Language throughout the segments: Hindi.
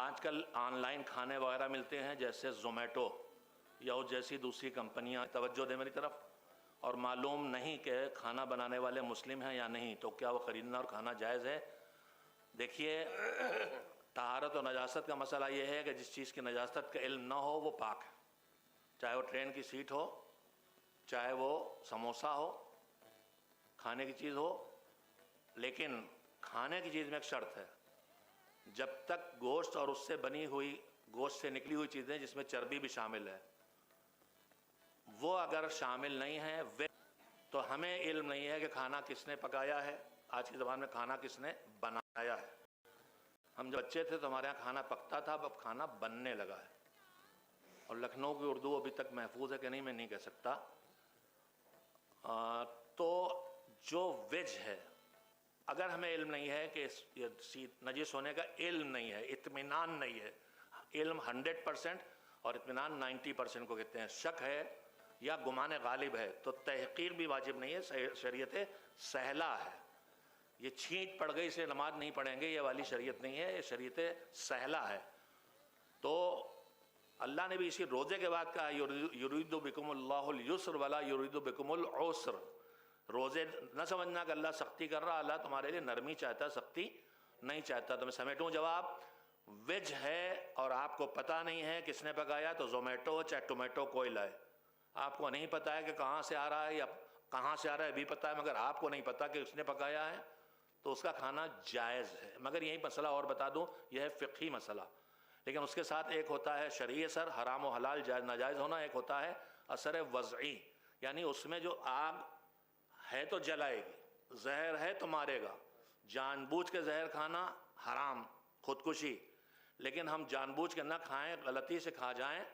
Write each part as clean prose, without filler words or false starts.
आजकल ऑनलाइन खाने वगैरह मिलते हैं, जैसे ज़ोमैटो या वो जैसी दूसरी कंपनियां तवज्जो दें मेरी तरफ, और मालूम नहीं कि खाना बनाने वाले मुस्लिम हैं या नहीं, तो क्या वो ख़रीदना और खाना जायज़ है? देखिए, तहारत और नजासत का मसला ये है कि जिस चीज़ की नजासत का इल्म ना हो वो पाक है, चाहे वो ट्रेन की सीट हो, चाहे वो समोसा हो, खाने की चीज़ हो। लेकिन खाने की चीज़ में एक शर्त है, जब तक गोश्त और उससे बनी हुई, गोश्त से निकली हुई चीज़ें जिसमें चर्बी भी शामिल है, वो अगर शामिल नहीं है वे, तो हमें इल्म नहीं है कि खाना किसने पकाया है, आज के ज़माने में खाना किसने बनाया है। हम जब बच्चे थे तो हमारे यहाँ खाना पकता था, अब खाना बनने लगा है। और लखनऊ की उर्दू अभी तक महफूज है कि नहीं मैं नहीं कह सकता। तो जो वेज है, अगर हमें इल्म नहीं है कि नजीस होने का इल्म नहीं है, इत्मीनान नहीं है, इल्म 100% और इत्मीनान 90% को कहते हैं, शक है या गुमान गालिब है, तो तहकीर भी वाजिब नहीं है, शरीयत सहला है। ये छींट पड़ गई इसलिए नमाज नहीं पढ़ेंगे, ये वाली शरीयत नहीं है, ये शरीयत सहला है। तो अल्लाह ने भी इसी रोज़े के बाद कहा, युरीदु बिकुमुल्लाहुल युस्र वला युरीदु बिकुमुल उसर। रोज़े न समझना कि अल्लाह सख्ती कर रहा, अल्लाह तुम्हारे लिए नरमी चाहता, सख्ती नहीं चाहता। तो मैं समेटूँ जवाब, वेज है और आपको पता नहीं है किसने पकाया, तो ज़ोमैटो चाहे टोमेटो कोई लाए, आपको नहीं पता है कि कहाँ से आ रहा है या कहाँ से आ रहा है भी पता है, मगर आपको नहीं पता कि उसने पकाया है, तो उसका खाना जायज़ है। मगर यही मसला और बता दूँ, यह है फ़िक़ही मसला, लेकिन उसके साथ एक होता है शरई असर, हराम व हलाल जायज़ नाजायज़ होना, एक होता है असर वज़ई, यानी उसमें जो आग है तो जलाएगी, जहर है तो मारेगा। जानबूझ के जहर खाना हराम, खुदकुशी, लेकिन हम जानबूझ के ना खाएं, गलती से खा जाएं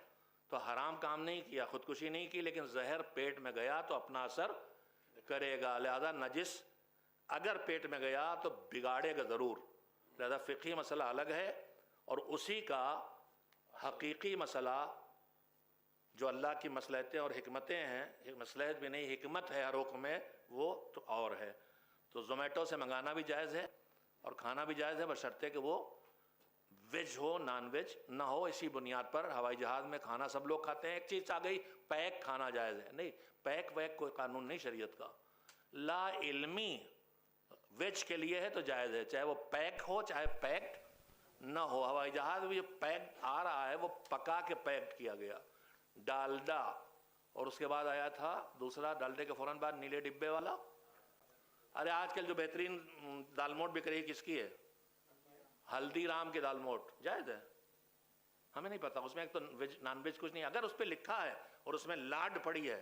तो हराम काम नहीं किया, खुदकुशी नहीं की, लेकिन जहर पेट में गया तो अपना असर करेगा। लिहाजा नजिस अगर पेट में गया तो बिगाड़ेगा ज़रूर। लिहाजा फ़िक़ही मसला अलग है, और उसी का हकीकी मसला जो अल्लाह की मसलहतें और हिकमतें हैं, मसलहत भी नहीं हिकमत है हर हुक्म में, वो तो और है। तो ज़ोमैटो से मंगाना भी जायज़ है और खाना भी जायज़ है, बशर्ते कि वो वेज हो, नॉन वेज ना हो। इसी बुनियाद पर हवाई जहाज़ में खाना सब लोग खाते हैं। एक चीज़ आ गई, पैक खाना जायज़ है, नहीं पैक वैक कोई कानून नहीं शरीयत का। ला इल्मी वेज के लिए है तो जायज़ है, चाहे वो पैक हो चाहे पैक्ड ना हो। हवाई जहाज़ में जो पैक आ रहा है वो पका के पैक किया गया, डालडा, और उसके बाद आया था दूसरा, डालडे के फ़ौरन बाद नीले डिब्बे वाला। अरे आजकल जो बेहतरीन दालमोट बिक रही है किसकी है? हल्दीराम की दालमोट जायज़ है, हमें नहीं पता उसमें एक तो वेज नॉन वेज कुछ नहीं। अगर उस पर लिखा है और उसमें लाड पड़ी है,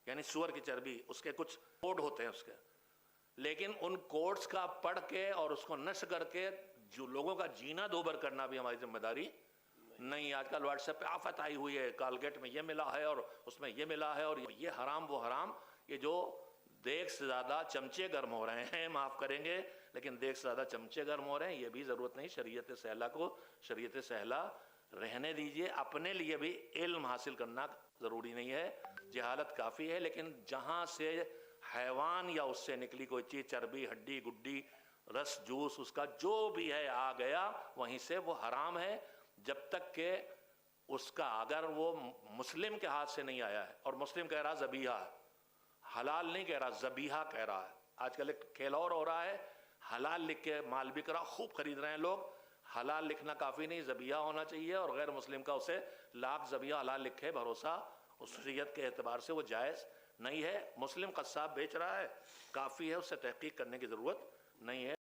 यानी सुअर की चर्बी, उसके कुछ कोड होते हैं उसके, लेकिन उन कोड्स का पढ़ के और उसको नष्ट करके जो लोगों का जीना दोबर करना भी हमारी जिम्मेदारी नहीं। आजकल व्हाट्सएप पे आफत आई हुई है, कालगेट में ये मिला है और उसमें ये मिला है और ये हराम वो हराम। ये जो देख से ज़्यादा चमचे गर्म हो रहे हैं, माफ़ करेंगे, लेकिन देख से ज़्यादा चमचे गर्म हो रहे हैं, ये भी ज़रूरत नहीं। शरीयत सहला को शरीयत सहला रहने दीजिए। अपने लिए भी इल्म हासिल करना ज़रूरी नहीं है, जहालत काफ़ी है। लेकिन जहाँ से हैवान या उससे निकली कोई चीज़, चर्बी, हड्डी गुड्डी, रस, जूस, उसका जो भी है आ गया, वहीं से वो हराम है, जब तक कि उसका अगर वो मुस्लिम के हाथ से नहीं आया है। और मुस्लिम कह रहा ज़बीहा है, हलाल नहीं कह रहा, ज़बीहा कह रहा है। आजकल एक खेल और हो रहा है, हलाल लिख के माल बिक रहा, खूब खरीद रहे हैं लोग। हलाल लिखना काफ़ी नहीं, ज़बीहा होना चाहिए, और गैर मुस्लिम का उसे लाख ज़बीहा हलाल लिखे, भरोसा उस शरीयत के एतबार से वो जायज़ नहीं है। मुस्लिम कस्साब बेच रहा है, काफ़ी है, उससे तहकीक करने की ज़रूरत नहीं है।